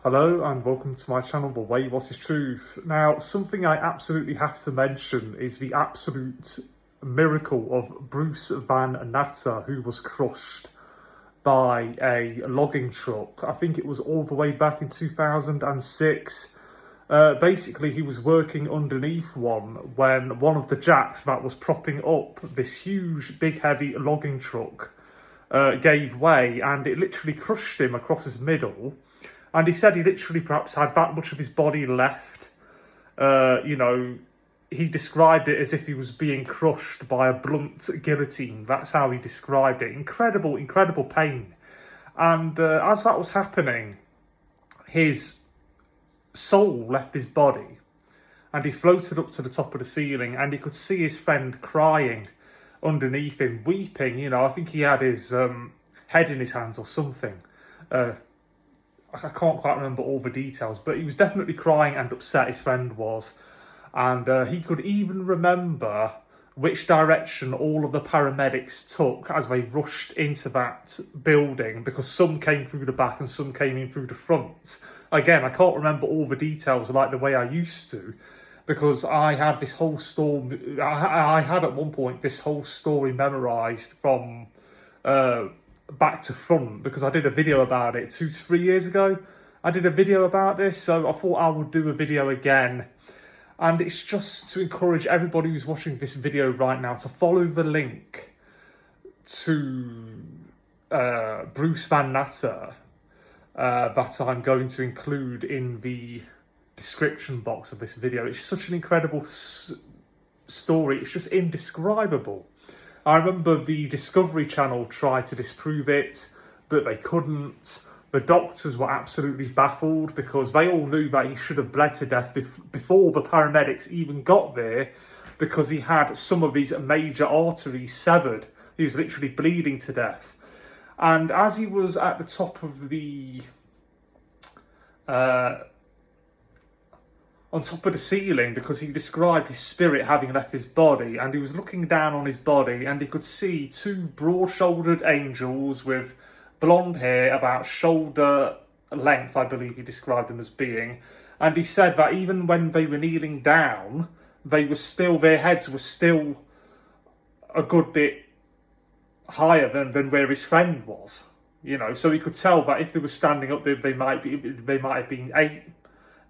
Hello and welcome to my channel, The Way What Is Truth. Now, something I absolutely have to mention is the absolute miracle of Bruce Van Natta, who was crushed by a logging truck. I think it was all the way back in 2006. Basically, he was working underneath one when one of the jacks that was propping up this huge, big, heavy logging truck gave way, and it literally crushed him across his middle. And he said he literally perhaps had that much of his body left. He described it as if he was being crushed by a blunt guillotine. That's how he described it. Incredible, incredible pain. And as that was happening, his soul left his body. And he floated up to the top of the ceiling, and he could see his friend crying underneath him, weeping. I think he had his head in his hands or something. I can't quite remember all the details, but he was definitely crying and upset, his friend was. And he could even remember which direction all of the paramedics took as they rushed into that building, because some came through the back and some came in through the front. Again, I can't remember all the details like the way I used to, because I had this whole story, I had at one point this whole story memorised from back to front, because I did a video about it 2 to 3 years ago. I did a video about this, so I thought I would do a video again. And it's just to encourage everybody who's watching this video right now to follow the link to Bruce Van Natta that I'm going to include in the description box of this video. It's such an incredible story. It's just indescribable. I remember the Discovery Channel tried to disprove it, but they couldn't. The doctors were absolutely baffled, because they all knew that he should have bled to death before the paramedics even got there, because he had some of his major arteries severed. He was literally bleeding to death. And as he was at the top of the on top of the ceiling, because he described his spirit having left his body, and he was looking down on his body, and he could see 2 broad-shouldered angels with blonde hair about shoulder length, I believe he described them as being. And he said that even when they were kneeling down, their heads were still a good bit higher than where his friend was. So he could tell that if they were standing up, they might have been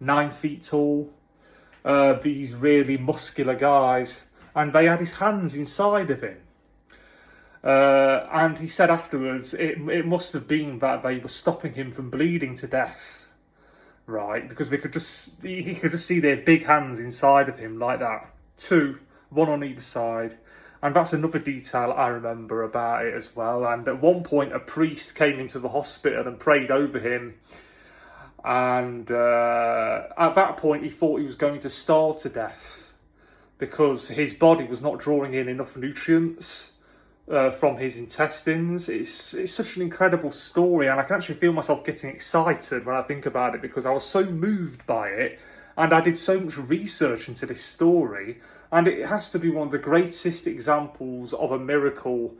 8-9 feet tall, these really muscular guys, and they had his hands inside of him. And he said afterwards, it must have been that they were stopping him from bleeding to death, right? Because he could just see their big hands inside of him like that, 2, 1 on either side. And that's another detail I remember about it as well. And at one point, a priest came into the hospital and prayed over him. And at that point, he thought he was going to starve to death, because his body was not drawing in enough nutrients from his intestines. It's such an incredible story, and I can actually feel myself getting excited when I think about it, because I was so moved by it, and I did so much research into this story, and it has to be one of the greatest examples of a miracle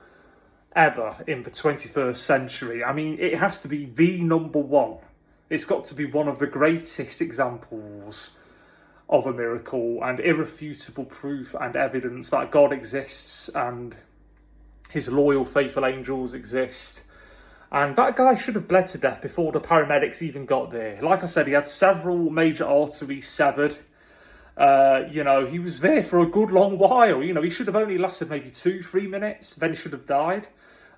ever in the 21st century. I mean, it has to be the number one. It's got to be one of the greatest examples of a miracle and irrefutable proof and evidence that God exists and his loyal, faithful angels exist. And that guy should have bled to death before the paramedics even got there. Like I said, he had several major arteries severed. He was there for a good long while. He should have only lasted maybe 2-3 minutes. Then he should have died.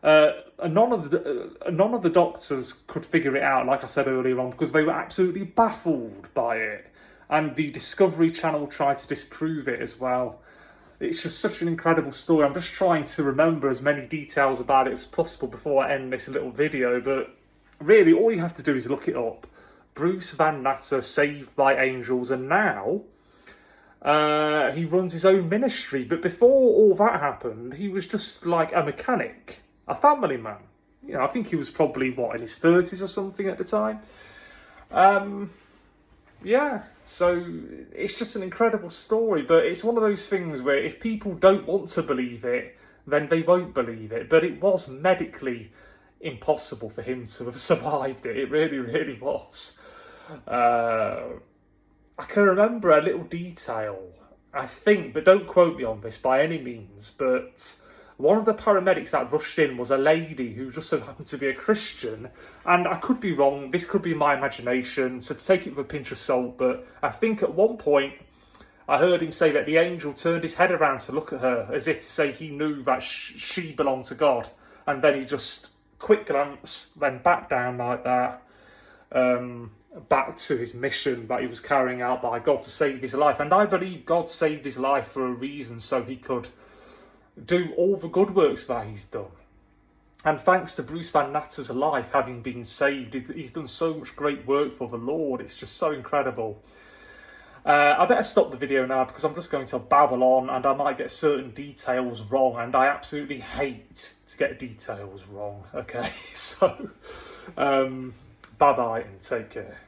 None of the doctors could figure it out, like I said earlier on, because they were absolutely baffled by it. And the Discovery Channel tried to disprove it as well. It's just such an incredible story. I'm just trying to remember as many details about it as possible before I end this little video. But really, all you have to do is look it up. Bruce Van Natta, saved by angels. And now he runs his own ministry. But before all that happened, he was just like a mechanic, a family man. I think he was probably, in his 30s or something at the time. Yeah, so it's just an incredible story, but it's one of those things where if people don't want to believe it, then they won't believe it. But it was medically impossible for him to have survived it. It really, really was. I can remember a little detail, I think, but don't quote me on this by any means, but one of the paramedics that rushed in was a lady who just so happened to be a Christian, and I could be wrong, this could be my imagination, so take it with a pinch of salt, but I think at one point I heard him say that the angel turned his head around to look at her, as if to say he knew that she belonged to God, and then he just, quick glance, then back down like that, back to his mission that he was carrying out by God to save his life. And I believe God saved his life for a reason, so he could do all the good works that he's done. And thanks to Bruce Van Natta's life having been saved, he's done so much great work for the Lord. It's just so incredible. I better stop the video now because I'm just going to babble on and I might get certain details wrong, and I absolutely hate to get details wrong. Okay, so bye bye and take care.